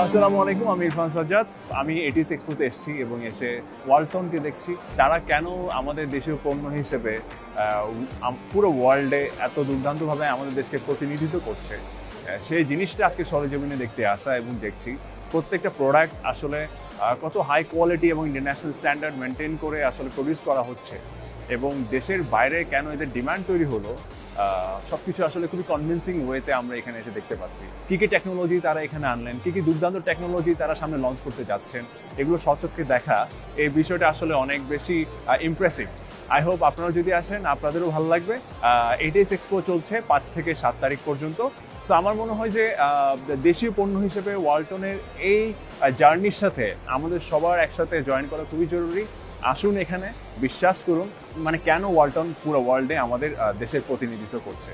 আসসালামু আলাইকুম, আমি ইরফান সাজ্জাদ। আমি এটিএস এক্সপোতে এসেছি এবং এসে ওয়ালটনকে দেখছি তারা কেন আমাদের দেশীয় পণ্য হিসেবে পুরো ওয়ার্ল্ডে এত দুর্দান্তভাবে আমাদের দেশকে প্রতিনিধিত্ব করছে। সেই জিনিসটা আজকে সরেজমিনে দেখতে আসা এবং দেখছি প্রত্যেকটা প্রোডাক্ট আসলে কত হাই কোয়ালিটি এবং ইন্টারন্যাশনাল স্ট্যান্ডার্ড মেনটেন করে আসলে প্রডিউস করা হচ্ছে এবং দেশের বাইরে কেন এদের ডিমান্ড তৈরি হলো সবকিছু আসলে খুবই কনভিন্সিং ওয়েতে আমরা এখানে এসে দেখতে পাচ্ছি। কি কি টেকনোলজি তারা এখানে আনলেন, কি কি দুর্দান্ত টেকনোলজি তারা সামনে লঞ্চ করতে যাচ্ছেন, এগুলো সচক্ষে দেখা এই বিষয়টা আসলে অনেক বেশি ইমপ্রেসিভ। আই হোপ আপনারা যদি আসেন আপনাদেরও ভালো লাগবে। এটিএস এক্সপো চলছে 5 থেকে 7 তারিখ পর্যন্ত। সো আমার মনে হয় যে দেশীয় পণ্য হিসেবে ওয়ালটনের এই জার্নির সাথে আমাদের সবার একসাথে জয়েন করা খুবই জরুরি। আসুন এখানে, বিশ্বাস করুন, মানে কেন ওয়ালটন পুরো ওয়ার্ল্ডে আমাদের দেশের প্রতিনিধিত্ব করছে।